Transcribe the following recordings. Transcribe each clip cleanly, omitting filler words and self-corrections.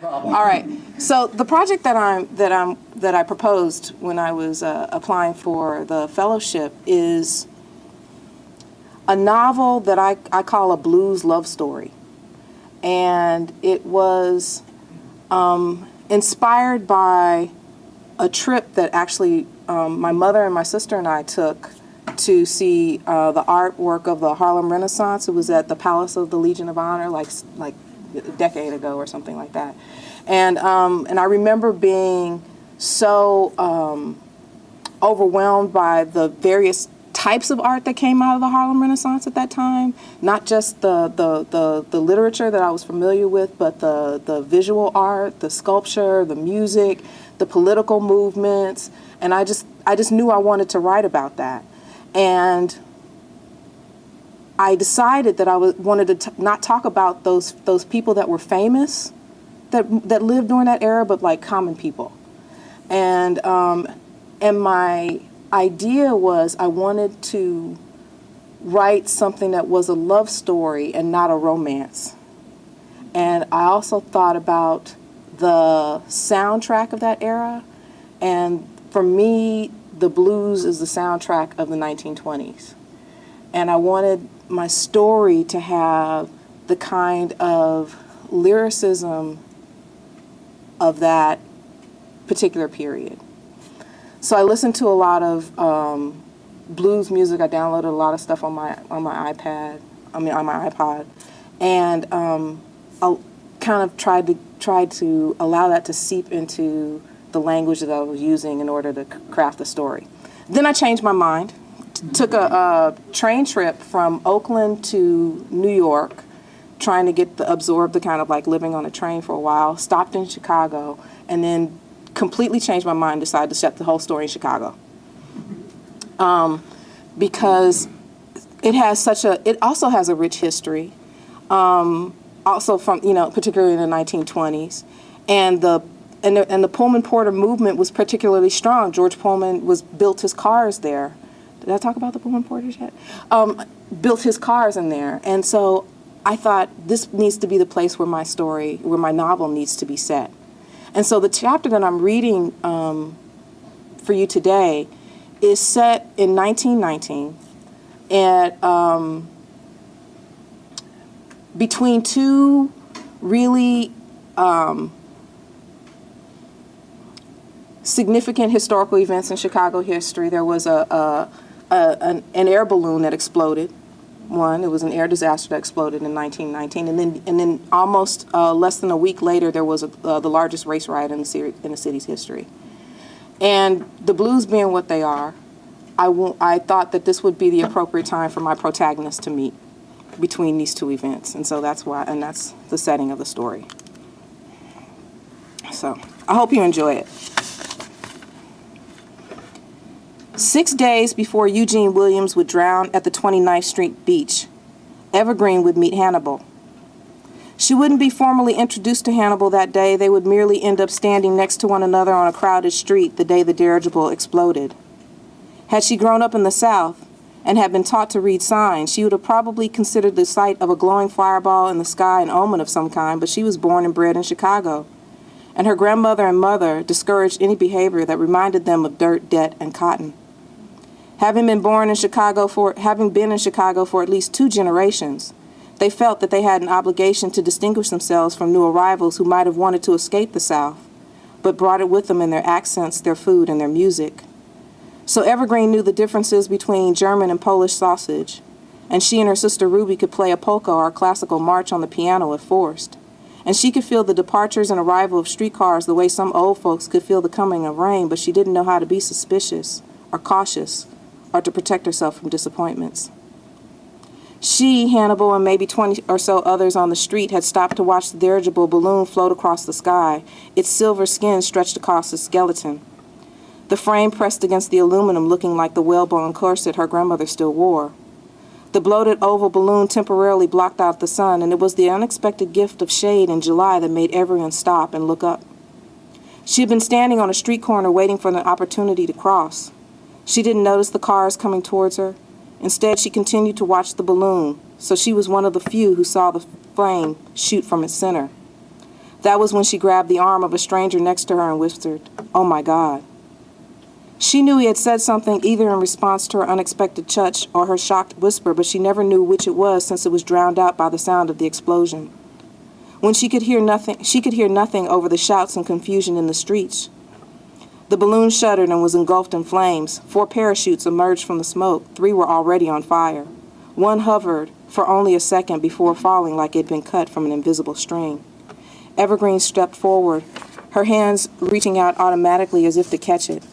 All right. So the project that I proposed when I was applying for the fellowship is a novel that I call a blues love story, and it was inspired by a trip that actually my mother and my sister and I took to see the artwork of the Harlem Renaissance. It was at the Palace of the Legion of Honor, like a decade ago or something like that. And I remember being so overwhelmed by the various types of art that came out of the Harlem Renaissance at that time. Not just the literature that I was familiar with, but the visual art, the sculpture, the music, the political movements. And I just knew I wanted to write about that. And I decided that I wanted to not talk about those people that were famous, that lived during that era, but like common people. And my idea was I wanted to write something that was a love story and not a romance. And I also thought about the soundtrack of that era. And for me, the blues is the soundtrack of the 1920s. And I wanted my story to have the kind of lyricism of that particular period. So I listened to a lot of blues music. I downloaded a lot of stuff on my iPod, and I kind of tried to allow that to seep into the language that I was using in order to craft the story. Then I changed my mind, took a train trip from Oakland to New York, trying to absorb the kind of like living on a train for a while, stopped in Chicago, and then completely changed my mind, decided to set the whole story in Chicago. Because it also has a rich history, also from, particularly in the 1920s, and the Pullman Porter movement was particularly strong. George Pullman built his cars there. Did I talk about the Pullman Porters yet? Built his cars in there, and so I thought this needs to be the place where my novel needs to be set. And so the chapter that I'm reading for you today is set in 1919 at between two really significant historical events in Chicago history. There was an air balloon that exploded. It was an air disaster that exploded in 1919, and then almost less than a week later, there was the largest race riot in the city's history. And the blues being what they are, I thought that this would be the appropriate time for my protagonist to meet between these two events, and so that's the setting of the story. So I hope you enjoy it. 6 days before Eugene Williams would drown at the 29th Street beach, Evergreen would meet Hannibal. She wouldn't be formally introduced to Hannibal that day. They would merely end up standing next to one another on a crowded street the day the dirigible exploded. Had she grown up in the South and had been taught to read signs, she would have probably considered the sight of a glowing fireball in the sky an omen of some kind, but she was born and bred in Chicago, and her grandmother and mother discouraged any behavior that reminded them of dirt, debt, and cotton. Having been in Chicago for at least 2 generations, they felt that they had an obligation to distinguish themselves from new arrivals who might have wanted to escape the South, but brought it with them in their accents, their food, and their music. So Evergreen knew the differences between German and Polish sausage, and she and her sister Ruby could play a polka or a classical march on the piano if forced. And she could feel the departures and arrival of streetcars the way some old folks could feel the coming of rain, but she didn't know how to be suspicious or cautious or to protect herself from disappointments. She, Hannibal, and maybe 20 or so others on the street had stopped to watch the dirigible balloon float across the sky, its silver skin stretched across the skeleton, the frame pressed against the aluminum looking like the whalebone corset her grandmother still wore. The bloated oval balloon temporarily blocked out the sun, and it was the unexpected gift of shade in July that made everyone stop and look up. She had been standing on a street corner waiting for an opportunity to cross. She didn't notice the cars coming towards her. Instead, she continued to watch the balloon, so she was one of the few who saw the flame shoot from its center. That was when she grabbed the arm of a stranger next to her and whispered, "Oh my God." She knew he had said something either in response to her unexpected touch or her shocked whisper, but she never knew which it was since it was drowned out by the sound of the explosion. When she could hear nothing over the shouts and confusion in the streets. The balloon shuddered and was engulfed in flames. 4 parachutes emerged from the smoke. 3 were already on fire. One hovered for only a second before falling like it had been cut from an invisible string. Evergreen stepped forward, her hands reaching out automatically as if to catch it.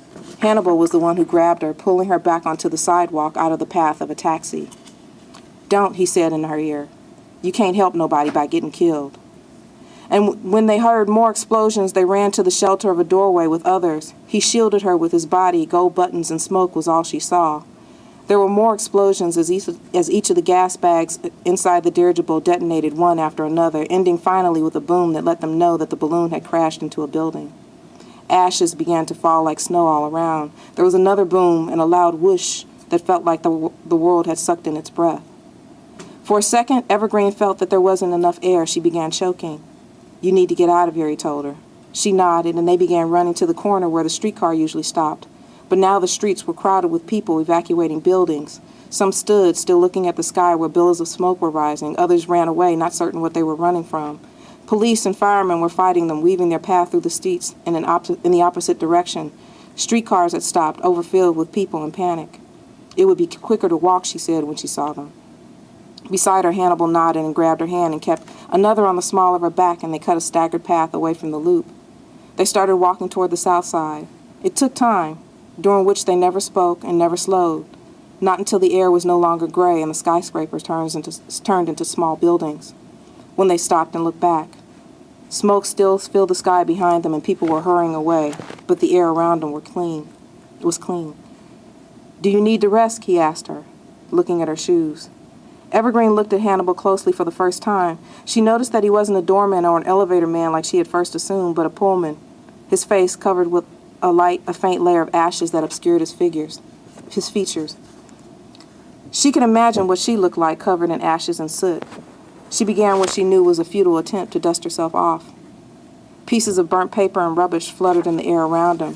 Hannibal was the one who grabbed her, pulling her back onto the sidewalk out of the path of a taxi. "Don't," he said in her ear. "You can't help nobody by getting killed." And when they heard more explosions, they ran to the shelter of a doorway with others. He shielded her with his body. Gold buttons and smoke was all she saw. There were more explosions as each of the gas bags inside the dirigible detonated one after another, ending finally with a boom that let them know that the balloon had crashed into a building. Ashes began to fall like snow all around. There was another boom and a loud whoosh that felt like the world had sucked in its breath. For a second, Evergreen felt that there wasn't enough air. She began choking. "You need to get out of here," he told her. She nodded, and they began running to the corner where the streetcar usually stopped. But now the streets were crowded with people evacuating buildings. Some stood, still looking at the sky where billows of smoke were rising. Others ran away, not certain what they were running from. Police and firemen were fighting them, weaving their path through the streets in the opposite direction. Streetcars had stopped, overfilled with people in panic. "It would be quicker to walk," she said when she saw them. Beside her, Hannibal nodded and grabbed her hand and kept another on the small of her back, and they cut a staggered path away from the loop. They started walking toward the south side. It took time, during which they never spoke and never slowed, not until the air was no longer gray and the skyscrapers turned into small buildings. When they stopped and looked back, smoke still filled the sky behind them and people were hurrying away, but the air around them was clean. "Do you need to rest?" he asked her, looking at her shoes. Evergreen looked at Hannibal closely for the first time. She noticed that he wasn't a doorman or an elevator man like she had first assumed, but a pullman, his face covered with a faint layer of ashes that obscured his features. She could imagine what she looked like covered in ashes and soot. She began what she knew was a futile attempt to dust herself off. Pieces of burnt paper and rubbish fluttered in the air around him.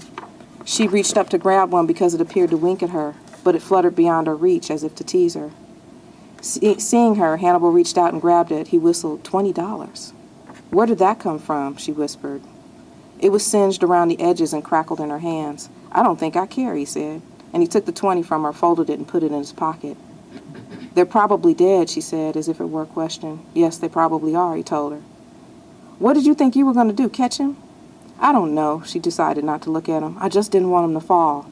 She reached up to grab one because it appeared to wink at her, but it fluttered beyond her reach as if to tease her. Seeing her, Hannibal reached out and grabbed it. He whistled, $20. "Where did that come from?" she whispered. It was singed around the edges and crackled in her hands. "I don't think I care," he said, and he took the 20 from her, folded it, and put it in his pocket. "They're probably dead," she said, as if it were a question. "Yes, they probably are," he told her. "What did you think you were going to do, catch him?" "I don't know." She decided not to look at him. "I just didn't want him to fall."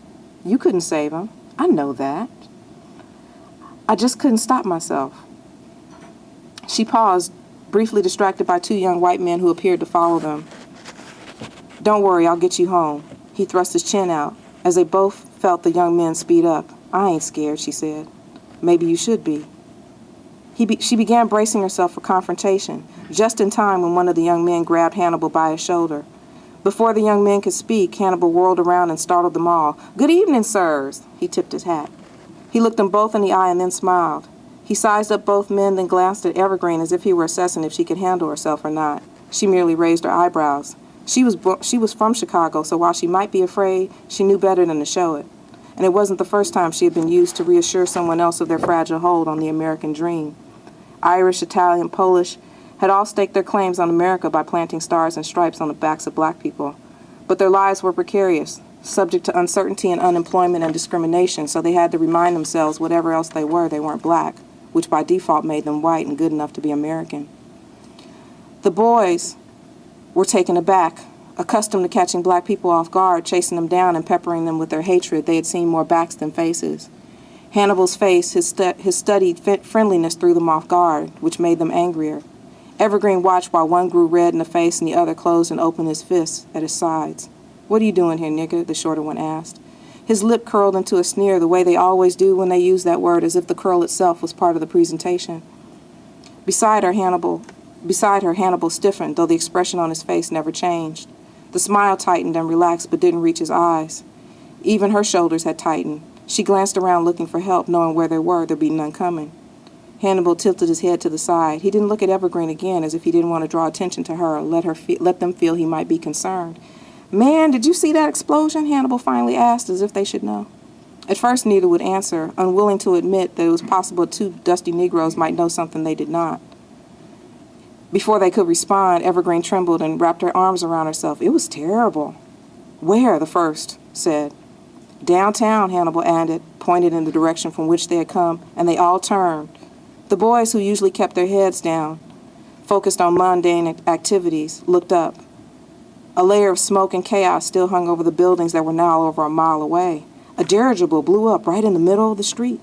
"You couldn't save him." "I know that." "I just couldn't stop myself." She paused, briefly distracted by 2 young white men who appeared to follow them. "Don't worry, I'll get you home." He thrust his chin out. As they both felt the young men speed up. "I ain't scared," she said. "Maybe you should be." She began bracing herself for confrontation, just in time when one of the young men grabbed Hannibal by his shoulder. Before the young men could speak, Hannibal whirled around and startled them all. "Good evening, sirs." He tipped his hat. He looked them both in the eye and then smiled. He sized up both men, then glanced at Evergreen as if he were assessing if she could handle herself or not. She merely raised her eyebrows. She was from Chicago, so while she might be afraid, she knew better than to show it. And it wasn't the first time she had been used to reassure someone else of their fragile hold on the American dream. Irish, Italian, Polish had all staked their claims on America by planting stars and stripes on the backs of black people. But their lives were precarious, subject to uncertainty and unemployment and discrimination, so they had to remind themselves whatever else they weren't black, which by default made them white and good enough to be American. The boys were taken aback, accustomed to catching black people off guard, chasing them down and peppering them with their hatred. They had seen more backs than faces. Hannibal's face, his studied friendliness threw them off guard, which made them angrier. Evergreen watched while one grew red in the face and the other closed and opened his fists at his sides. "What are you doing here, nigger?" the shorter one asked. His lip curled into a sneer, the way they always do when they use that word, as if the curl itself was part of the presentation. Beside her, Hannibal stiffened, though the expression on his face never changed. The smile tightened and relaxed, but didn't reach his eyes. Even her shoulders had tightened. She glanced around looking for help, knowing where they were, there'd be none coming. Hannibal tilted his head to the side. He didn't look at Evergreen again, as if he didn't want to draw attention to her or let them feel he might be concerned. "Man, did you see that explosion?" Hannibal finally asked, as if they should know. At first, neither would answer, unwilling to admit that it was possible two dusty Negroes might know something they did not. Before they could respond, Evergreen trembled and wrapped her arms around herself. "It was terrible." "Where?" the first said. "Downtown," Hannibal added, pointed in the direction from which they had come, and they all turned. The boys, who usually kept their heads down, focused on mundane activities, looked up. A layer of smoke and chaos still hung over the buildings that were now over a mile away. A dirigible blew up right in the middle of the street.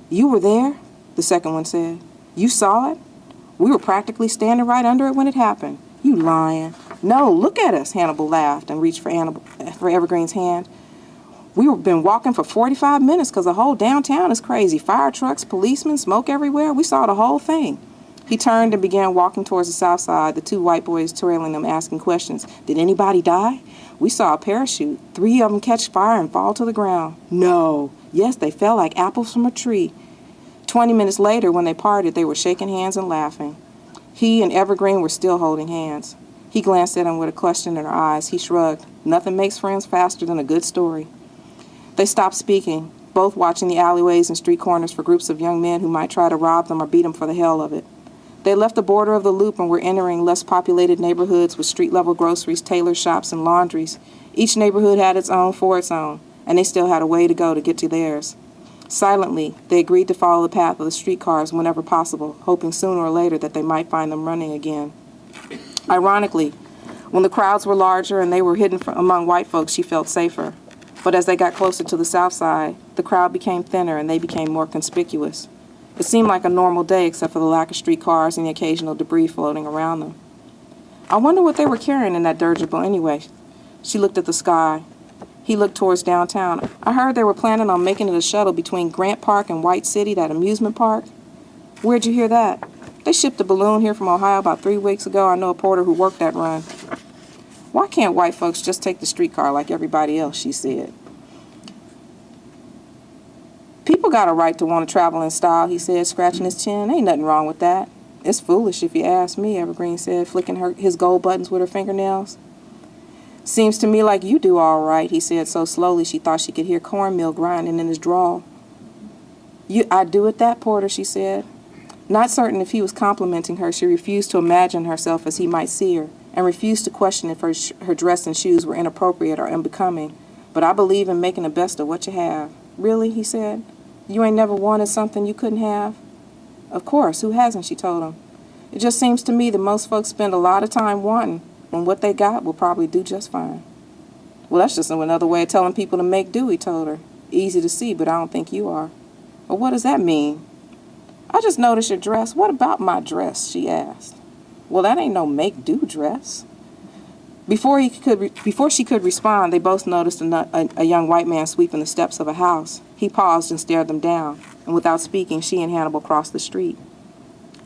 "You were there?" the second one said. "You saw it?" "We were practically standing right under it when it happened." "You lying." "No, look at us," Hannibal laughed and reached for Evergreen's hand. "We've been walking for 45 minutes because the whole downtown is crazy. Fire trucks, policemen, smoke everywhere. We saw the whole thing." He turned and began walking towards the south side, the two white boys trailing them, asking questions. "Did anybody die?" "We saw a parachute. 3 of them catch fire and fall to the ground." "No." "Yes, they fell like apples from a tree." 20 minutes later, when they parted, they were shaking hands and laughing. He and Evergreen were still holding hands. He glanced at him with a question in her eyes. He shrugged. Nothing makes friends faster than a good story. They stopped speaking, both watching the alleyways and street corners for groups of young men who might try to rob them or beat them for the hell of it. They left the border of the loop and were entering less populated neighborhoods with street-level groceries, tailor shops, and laundries. Each neighborhood had its own for its own, and they still had a way to go to get to theirs. Silently, they agreed to follow the path of the streetcars whenever possible, hoping sooner or later that they might find them running again. Ironically, when the crowds were larger and they were hidden among white folks, she felt safer. But as they got closer to the south side, the crowd became thinner and they became more conspicuous. It seemed like a normal day except for the lack of streetcars and the occasional debris floating around them. "I wonder what they were carrying in that dirigible anyway." She looked at the sky. He looked towards downtown. "I heard they were planning on making it a shuttle between Grant Park and White City, that amusement park." "Where'd you hear that?" "They shipped a balloon here from Ohio about 3 weeks ago. I know a porter who worked that run." "Why can't white folks just take the streetcar like everybody else?" she said. "People got a right to want to travel in style," he said, scratching his chin. "Ain't nothing wrong with that." "It's foolish if you ask me," Evergreen said, flicking his gold buttons with her fingernails. "Seems to me like you do all right," he said so slowly she thought she could hear cornmeal grinding in his drawl. "I do at that, porter," she said. Not certain if he was complimenting her, she refused to imagine herself as he might see her, and refused to question if her dress and shoes were inappropriate or unbecoming. "But I believe in making the best of what you have." "Really?" he said. "You ain't never wanted something you couldn't have?" "Of course, who hasn't?" she told him. "It just seems to me that most folks spend a lot of time wanting when what they got will probably do just fine." "Well, that's just another way of telling people to make do," he told her. "Easy to see, but I don't think you are." "Well, what does that mean?" "I just noticed your dress." "What about my dress?" she asked. "Well, that ain't no make-do dress." Before she could respond, they both noticed a young white man sweeping the steps of a house. He paused and stared them down, and without speaking, she and Hannibal crossed the street.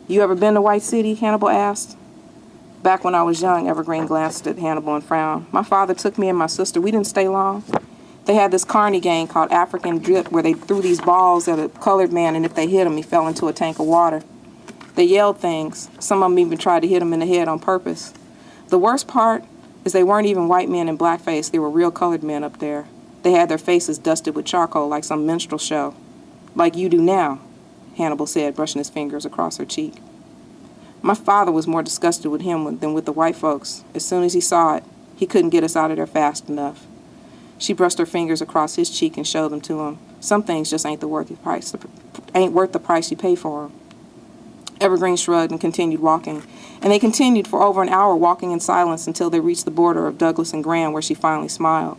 "You ever been to White City?" Hannibal asked. "Back when I was young," Evergreen glanced at Hannibal and frowned. "My father took me and my sister. We didn't stay long. They had this carny game called African Drip where they threw these balls at a colored man, and if they hit him, he fell into a tank of water. They yelled things. Some of them even tried to hit him in the head on purpose. The worst part is they weren't even white men in blackface. They were real colored men up there. They had their faces dusted with charcoal like some minstrel show. Like you do now," Hannibal said, brushing his fingers across her cheek. "My father was more disgusted with him than with the white folks. As soon as he saw it, he couldn't get us out of there fast enough." She brushed her fingers across his cheek and showed them to him. "Some things just ain't worth the price you pay for them." Evergreen shrugged and continued walking, and they continued for over an hour walking in silence until they reached the border of Douglas and Graham, where she finally smiled.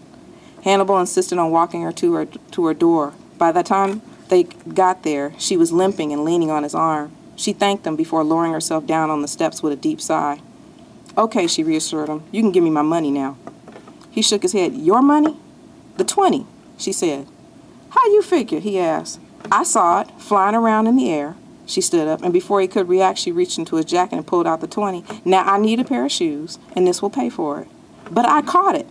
Hannibal insisted on walking her to her door. By the time they got there, she was limping and leaning on his arm. She thanked him before lowering herself down on the steps with a deep sigh. "Okay," she reassured him. "You can give me my money now." He shook his head. "Your money?" "The 20, she said. "How you figure?" he asked. "I saw it, flying around in the air." She stood up, and before he could react, she reached into his jacket and pulled out the 20. "Now I need a pair of shoes, and this will pay for it." "But I caught it."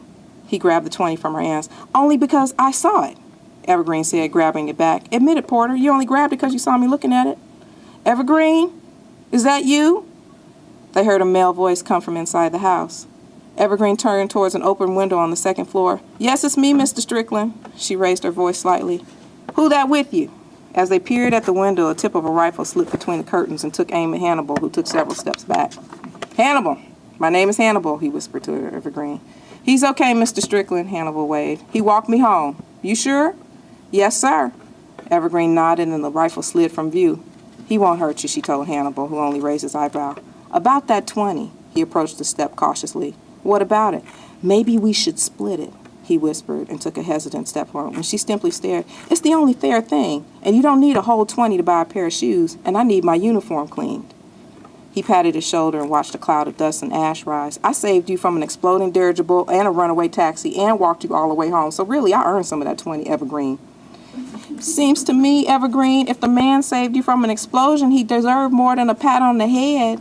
He grabbed the 20 from her hands. "Only because I saw it," Evergreen said, grabbing it back. "Admit it, Porter. You only grabbed it because you saw me looking at it." Evergreen? Is that you? They heard a male voice come from inside the house. Evergreen turned towards an open window on the second floor. Yes, it's me, Mr. Strickland. She raised her voice slightly. Who that with you? As they peered at the window, a tip of a rifle slipped between the curtains and took aim at Hannibal, who took several steps back. Hannibal! My name is Hannibal, he whispered to Evergreen. He's okay, Mr. Strickland, Hannibal waved. He walked me home. You sure? Yes, sir. Evergreen nodded and the rifle slid from view. He won't hurt you, she told Hannibal, who only raised his eyebrow. About that 20. He approached the step cautiously. What about it? Maybe we should split it, he whispered and took a hesitant step forward. When she simply stared, it's the only fair thing, and you don't need a whole 20 to buy a pair of shoes, and I need my uniform cleaned. He patted his shoulder and watched a cloud of dust and ash rise. I saved you from an exploding dirigible and a runaway taxi and walked you all the way home, so really I earned some of that 20, Evergreen. Seems to me, Evergreen, if the man saved you from an explosion, he deserved more than a pat on the head,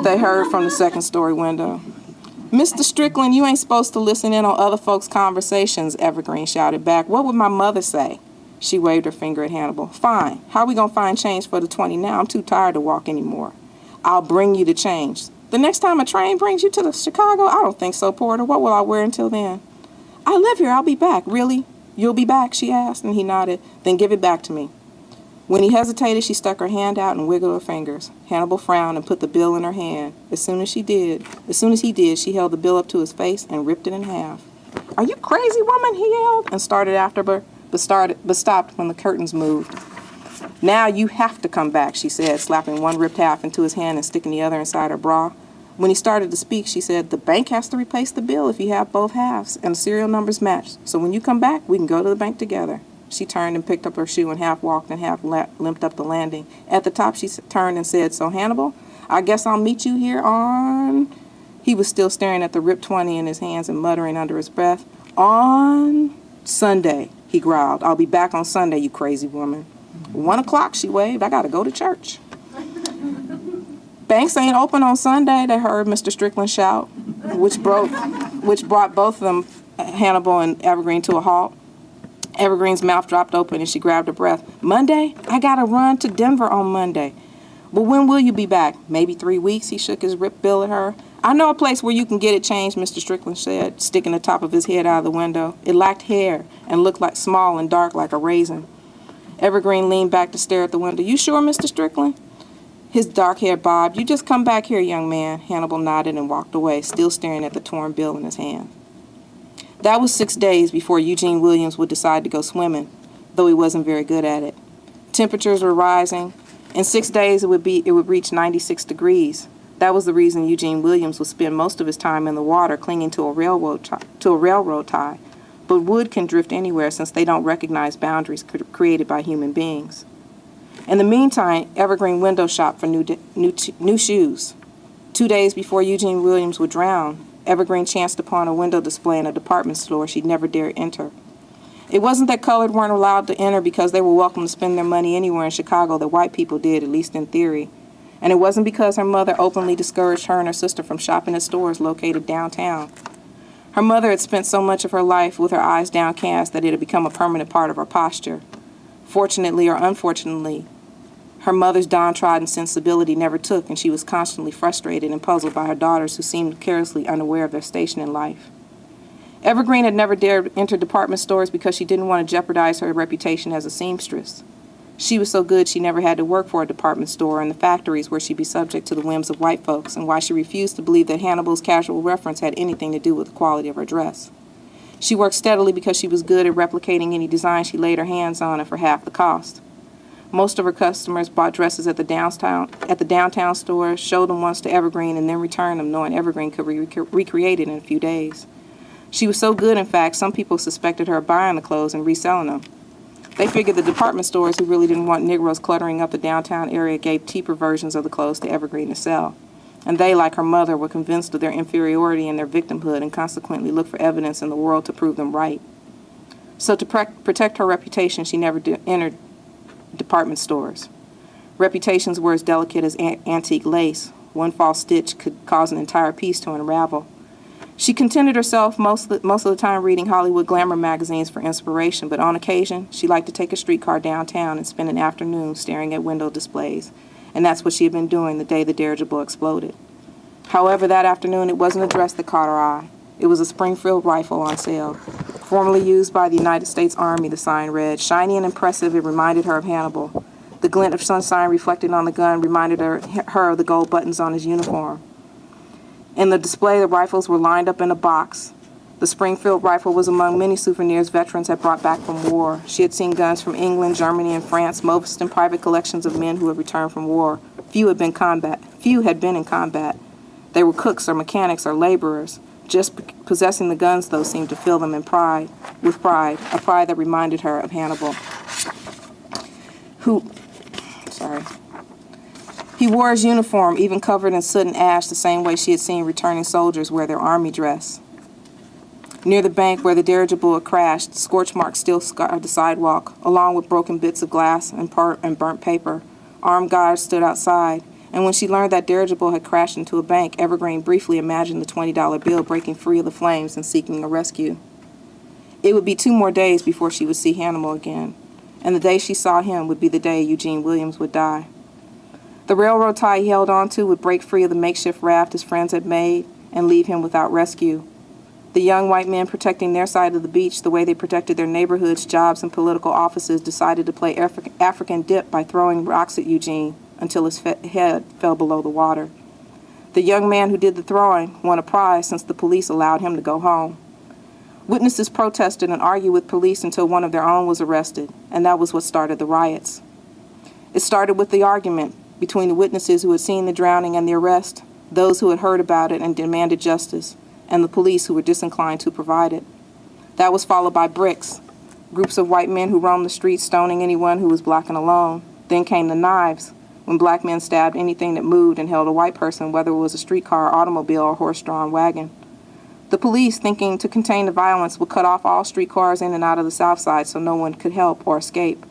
they heard from the second-story window. Mr. Strickland, you ain't supposed to listen in on other folks' conversations, Evergreen shouted back. What would my mother say? She waved her finger at Hannibal. Fine. How are we going to find change for the 20 now? I'm too tired to walk anymore. I'll bring you the change. The next time a train brings you to Chicago? I don't think so, Porter. What will I wear until then? I live here. I'll be back. Really? You'll be back, she asked, and he nodded. Then give it back to me. When he hesitated, she stuck her hand out and wiggled her fingers. Hannibal frowned and put the bill in her hand. As soon as he did, she held the bill up to his face and ripped it in half. Are you crazy, woman? He yelled and started after her, but stopped when the curtains moved. Now you have to come back, she said, slapping one ripped half into his hand and sticking the other inside her bra. When he started to speak, she said, the bank has to replace the bill if you have both halves, and the serial numbers match. So when you come back, we can go to the bank together. She turned and picked up her shoe and half walked and half limped up the landing. At the top, she turned and said, so Hannibal, I guess I'll meet you here on... He was still staring at the ripped 20 in his hands and muttering under his breath. On Sunday, he growled. I'll be back on Sunday, you crazy woman. 1 o'clock, she waved. I got to go to church. Banks ain't open on Sunday, they heard Mr. Strickland shout, which brought both of them, Hannibal and Evergreen, to a halt. Evergreen's mouth dropped open and she grabbed her breath. Monday? I got to run to Denver on Monday. But when will you be back? Maybe 3 weeks, he shook his ripped bill at her. I know a place where you can get it changed, Mr. Strickland said, sticking the top of his head out of the window. It lacked hair and looked like small and dark like a raisin. Evergreen leaned back to stare at the window. You sure, Mr. Strickland? His dark hair bobbed. You just come back here, young man. Hannibal nodded and walked away, still staring at the torn bill in his hand. That was 6 days before Eugene Williams would decide to go swimming, though he wasn't very good at it. Temperatures were rising. In 6 days, it would reach 96 degrees. That was the reason Eugene Williams would spend most of his time in the water clinging to a railroad tie. But wood can drift anywhere since they don't recognize boundaries created by human beings. In the meantime, Evergreen window shopped for new shoes. 2 days before Eugene Williams would drown, Evergreen chanced upon a window display in a department store she'd never dared enter. It wasn't that colored weren't allowed to enter because they were welcome to spend their money anywhere in Chicago that white people did, at least in theory. And it wasn't because her mother openly discouraged her and her sister from shopping at stores located downtown. Her mother had spent so much of her life with her eyes downcast that it had become a permanent part of her posture. Fortunately or unfortunately, her mother's downtrodden sensibility never took, and she was constantly frustrated and puzzled by her daughters who seemed carelessly unaware of their station in life. Evergreen had never dared enter department stores because she didn't want to jeopardize her reputation as a seamstress. She was so good she never had to work for a department store in the factories where she'd be subject to the whims of white folks, and why she refused to believe that Hannibal's casual reference had anything to do with the quality of her dress. She worked steadily because she was good at replicating any design she laid her hands on, and for half the cost. Most of her customers bought dresses at the downtown stores, showed them once to Evergreen, and then returned them, knowing Evergreen could recreate it in a few days. She was so good, in fact, some people suspected her of buying the clothes and reselling them. They figured the department stores who really didn't want Negroes cluttering up the downtown area gave cheaper versions of the clothes to Evergreen to sell. And they, like her mother, were convinced of their inferiority and their victimhood and consequently looked for evidence in the world to prove them right. So to protect her reputation, she never entered department stores. Reputations were as delicate as antique lace. One false stitch could cause an entire piece to unravel. She contented herself most of the time reading Hollywood glamour magazines for inspiration, but on occasion, she liked to take a streetcar downtown and spend an afternoon staring at window displays. and that's what she had been doing the day the dirigible exploded. However, that afternoon, it wasn't a dress that caught her eye. It was a Springfield rifle on sale. Formerly used by the United States Army, the sign read. Shiny and impressive, it reminded her of Hannibal. The glint of sunshine reflecting on the gun reminded her of the gold buttons on his uniform. In the display, the rifles were lined up in a box. The Springfield rifle was among many souvenirs veterans had brought back from war. She had seen guns from England, Germany, and France, most in private collections of men who had returned from war. Few had been in combat. They were cooks or mechanics or laborers. Just possessing the guns, though, seemed to fill them with pride, a pride that reminded her of Hannibal. He wore his uniform, even covered in soot and ash, the same way she had seen returning soldiers wear their army dress. Near the bank where the dirigible had crashed, scorch marks still scarred the sidewalk, along with broken bits of glass and burnt paper. Armed guards stood outside, and when she learned that dirigible had crashed into a bank, Evergreen briefly imagined the $20 bill breaking free of the flames and seeking a rescue. It would be 2 more days before she would see Hannibal again, and the day she saw him would be the day Eugene Williams would die. The railroad tie he held onto would break free of the makeshift raft his friends had made and leave him without rescue. The young white men protecting their side of the beach the way they protected their neighborhoods, jobs, and political offices decided to play African dip by throwing rocks at Eugene until his head fell below the water. The young man who did the throwing won a prize since the police allowed him to go home. Witnesses protested and argued with police until one of their own was arrested, and that was what started the riots. It started with the argument between the witnesses who had seen the drowning and the arrest, those who had heard about it and demanded justice, and the police who were disinclined to provide it. That was followed by bricks, groups of white men who roamed the streets stoning anyone who was black and alone. Then came the knives, when black men stabbed anything that moved and held a white person, whether it was a streetcar, automobile, or horse-drawn wagon. The police, thinking to contain the violence, would cut off all streetcars in and out of the South Side so no one could help or escape.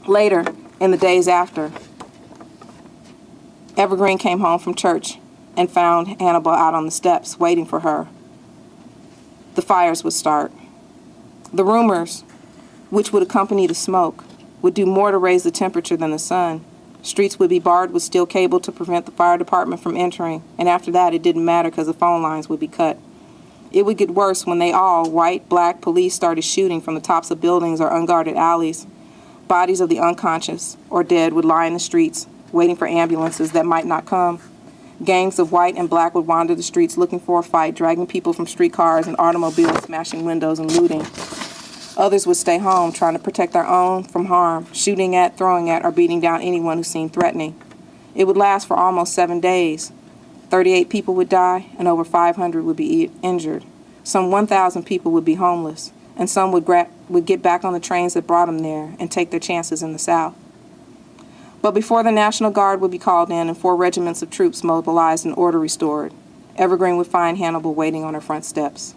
Later, in the days after, Evergreen came home from church and found Hannibal out on the steps waiting for her. The fires would start. The rumors, which would accompany the smoke, would do more to raise the temperature than the sun. Streets would be barred with steel cable to prevent the fire department from entering, and after that it didn't matter because the phone lines would be cut. It would get worse when they all, white, black, police, started shooting from the tops of buildings or unguarded alleys. Bodies of the unconscious or dead would lie in the streets, waiting for ambulances that might not come. Gangs of white and black would wander the streets looking for a fight, dragging people from streetcars and automobiles, smashing windows and looting. Others would stay home, trying to protect their own from harm, shooting at, throwing at, or beating down anyone who seemed threatening. It would last for almost 7 days. 38 people would die, and over 500 would be injured. Some 1,000 people would be homeless, and some would get back on the trains that brought them there and take their chances in the South. But before the National Guard would be called in and 4 regiments of troops mobilized and order restored, Evergreen would find Hannibal waiting on her front steps.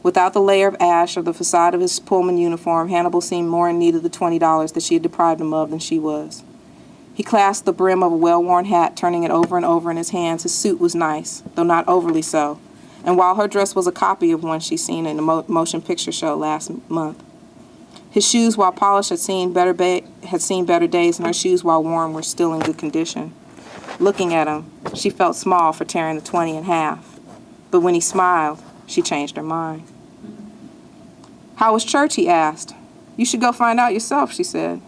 Without the layer of ash or the facade of his Pullman uniform, Hannibal seemed more in need of the $20 that she had deprived him of than she was. He clasped the brim of a well-worn hat, turning it over and over in his hands. His suit was nice, though not overly so, and while her dress was a copy of one she'd seen in a motion picture show last month. His shoes, while polished, had seen better days, and her shoes, while worn, were still in good condition. Looking at him, she felt small for tearing the 20 in half. But when he smiled, she changed her mind. "How was church?" he asked. "You should go find out yourself," she said.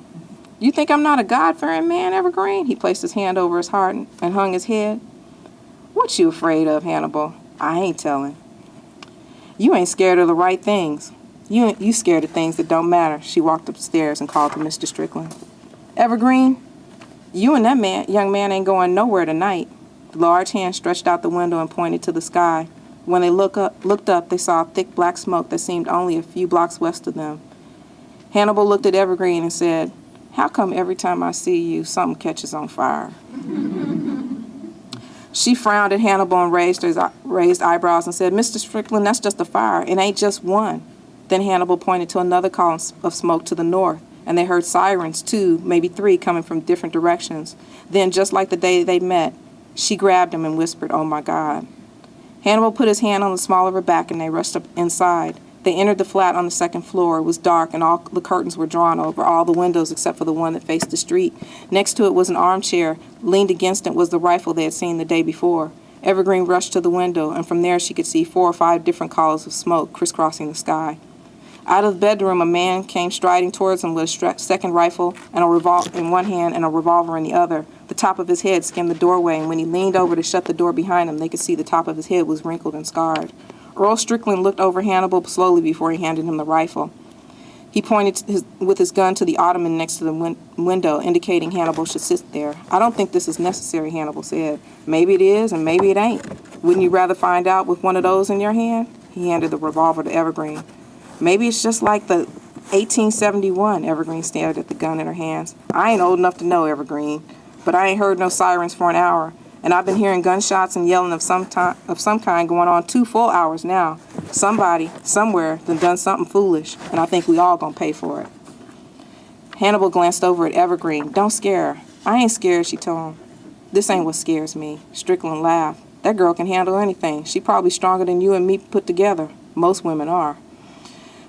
"You think I'm not a God-fearing man, Evergreen?" He placed his hand over his heart and hung his head. "What you afraid of, Hannibal? I ain't telling." "You ain't scared of the right things. You scared of things that don't matter." She walked upstairs and called to Mr. Strickland. "Evergreen, you and that young man ain't going nowhere tonight." The large hand stretched out the window and pointed to the sky. When they looked up, they saw thick black smoke that seemed only a few blocks west of them. Hannibal looked at Evergreen and said, "How come every time I see you, something catches on fire?" She frowned at Hannibal and raised eyebrows and said, "Mr. Strickland, that's just a fire. It ain't just one." Then Hannibal pointed to another column of smoke to the north, and they heard sirens, 2, maybe 3, coming from different directions. Then, just like the day they met, she grabbed him and whispered, "Oh my God." Hannibal put his hand on the small of her back, and they rushed up inside. They entered the flat on the second floor. It was dark, and all the curtains were drawn over all the windows except for the one that faced the street. Next to it was an armchair. Leaned against it was the rifle they had seen the day before. Evergreen rushed to the window, and from there she could see 4 or 5 different columns of smoke crisscrossing the sky. Out of the bedroom, a man came striding towards them with a second rifle and a revolver in one hand and a revolver in the other. The top of his head skimmed the doorway, and when he leaned over to shut the door behind him, they could see the top of his head was wrinkled and scarred. Earl Strickland looked over Hannibal slowly before he handed him the rifle. He pointed with his gun to the ottoman next to the window, indicating Hannibal should sit there. "I don't think this is necessary," Hannibal said. "Maybe it is, and maybe it ain't. Wouldn't you rather find out with one of those in your hand?" He handed the revolver to Evergreen. "Maybe it's just like the 1871, Evergreen stared at the gun in her hands. "I ain't old enough to know, Evergreen, but I ain't heard no sirens for an hour. And I've been hearing gunshots and yelling of some kind going on 2 full hours now. Somebody, somewhere, done something foolish, and I think we all gonna pay for it." Hannibal glanced over at Evergreen. "Don't scare her." "I ain't scared," she told him. "This ain't what scares me." Strickland laughed. "That girl can handle anything. She's probably stronger than you and me put together. Most women are."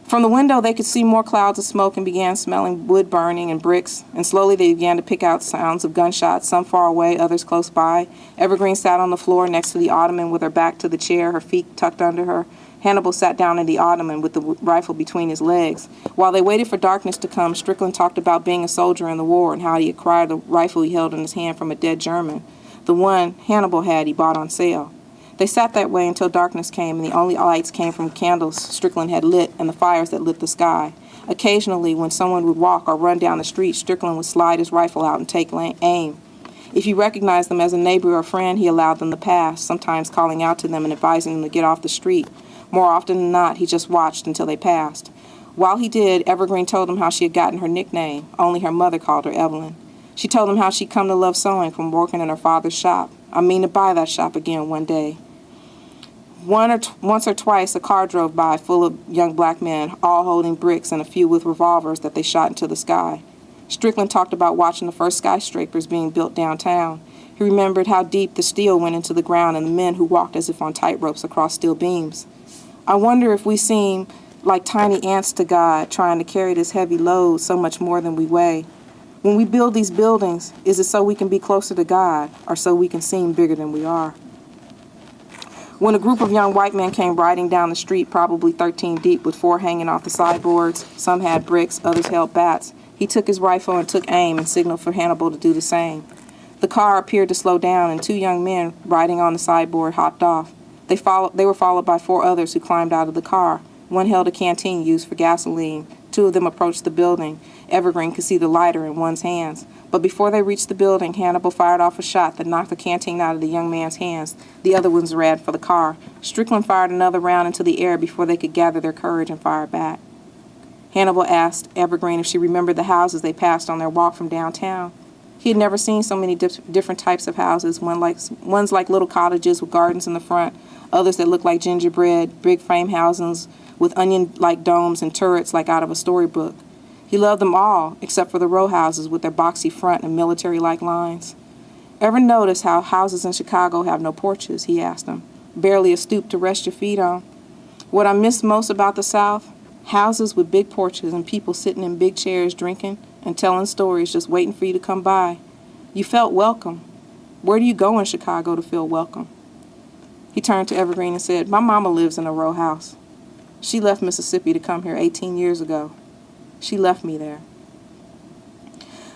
From the window, they could see more clouds of smoke and began smelling wood burning and bricks, and slowly they began to pick out sounds of gunshots, some far away, others close by. Evergreen sat on the floor next to the ottoman with her back to the chair, her feet tucked under her. Hannibal sat down in the ottoman with the rifle between his legs. While they waited for darkness to come, Strickland talked about being a soldier in the war and how he acquired the rifle he held in his hand from a dead German. The one Hannibal had he bought on sale. They sat that way until darkness came, and the only lights came from candles Strickland had lit and the fires that lit the sky. Occasionally, when someone would walk or run down the street, Strickland would slide his rifle out and take aim. If he recognized them as a neighbor or friend, he allowed them to pass, sometimes calling out to them and advising them to get off the street. More often than not, he just watched until they passed. While he did, Evergreen told him how she had gotten her nickname. Only her mother called her Evelyn. She told him how she'd come to love sewing from working in her father's shop. "I mean to buy that shop again one day." Once or twice, a car drove by full of young black men, all holding bricks and a few with revolvers that they shot into the sky. Strickland talked about watching the first skyscrapers being built downtown. He remembered how deep the steel went into the ground and the men who walked as if on tight ropes across steel beams. "I wonder if we seem like tiny ants to God, trying to carry this heavy load so much more than we weigh. When we build these buildings, is it so we can be closer to God, or so we can seem bigger than we are?" When a group of young white men came riding down the street, probably 13 deep, with 4 hanging off the sideboards, some had bricks, others held bats, he took his rifle and took aim and signaled for Hannibal to do the same. The car appeared to slow down, and 2 young men riding on the sideboard hopped off. They were followed by 4 others who climbed out of the car. One held a canteen used for gasoline. 2 of them approached the building. Evergreen could see the lighter in one's hands. But before they reached the building, Hannibal fired off a shot that knocked the canteen out of the young man's hands. The other ones ran for the car. Strickland fired another round into the air before they could gather their courage and fire back. Hannibal asked Evergreen if she remembered the houses they passed on their walk from downtown. He had never seen so many different types of houses, ones like little cottages with gardens in the front, others that looked like gingerbread, big frame houses with onion-like domes and turrets like out of a storybook. He loved them all, except for the row houses with their boxy front and military-like lines. "Ever notice how houses in Chicago have no porches?" he asked them. "Barely a stoop to rest your feet on. What I miss most about the South? Houses with big porches and people sitting in big chairs drinking and telling stories just waiting for you to come by. You felt welcome. Where do you go in Chicago to feel welcome?" He turned to Evergreen and said, "My mama lives in a row house. She left Mississippi to come here 18 years ago. She left me there."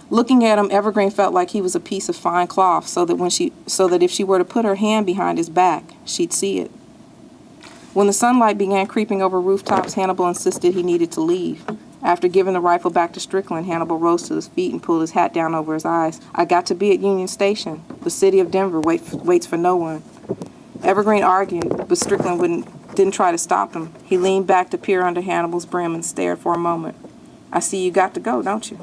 Looking at him, Evergreen felt like he was a piece of fine cloth, so that if she were to put her hand behind his back, she'd see it. When the sunlight began creeping over rooftops, Hannibal insisted he needed to leave. After giving the rifle back to Strickland, Hannibal rose to his feet and pulled his hat down over his eyes. "I got to be at Union Station. The city of Denver waits for no one." Evergreen argued, but Strickland didn't try to stop him. He leaned back to peer under Hannibal's brim and stared for a moment. "I see you got to go, don't you?"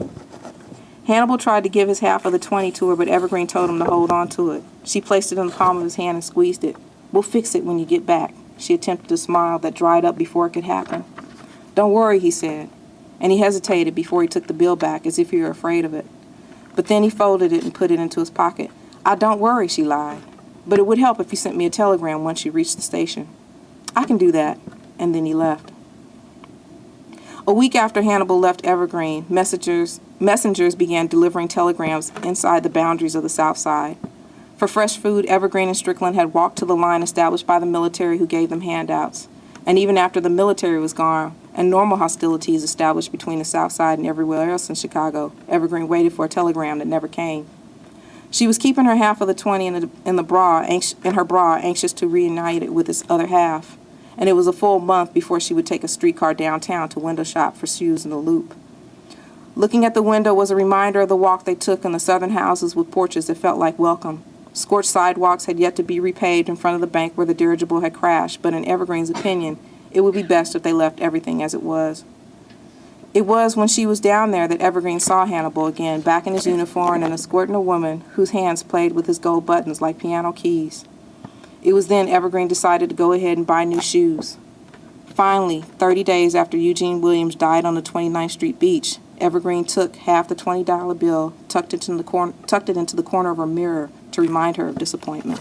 Hannibal tried to give his half of the 20 to her, but Evergreen told him to hold on to it. She placed it in the palm of his hand and squeezed it. "We'll fix it when you get back." She attempted a smile that dried up before it could happen. "Don't worry," he said, and he hesitated before he took the bill back, as if he were afraid of it. But then he folded it and put it into his pocket. "I don't worry," she lied, "but it would help if you sent me a telegram once you reached the station." "I can do that," and then he left. A week after Hannibal left Evergreen, messengers began delivering telegrams inside the boundaries of the South Side. For fresh food, Evergreen and Strickland had walked to the line established by the military who gave them handouts. And even after the military was gone and normal hostilities established between the South Side and everywhere else in Chicago, Evergreen waited for a telegram that never came. She was keeping her half of the 20 in her bra, anxious to reunite it with its other half. And it was a full month before she would take a streetcar downtown to window shop for shoes in the Loop. Looking at the window was a reminder of the walk they took in the southern houses with porches that felt like welcome. Scorched sidewalks had yet to be repaved in front of the bank where the dirigible had crashed, but in Evergreen's opinion, it would be best if they left everything as it was. It was when she was down there that Evergreen saw Hannibal again, back in his uniform and escorting a woman whose hands played with his gold buttons like piano keys. It was then Evergreen decided to go ahead and buy new shoes. Finally, 30 days after Eugene Williams died on the 29th Street beach, Evergreen took half the $20 bill, tucked it into the corner of her mirror to remind her of disappointment.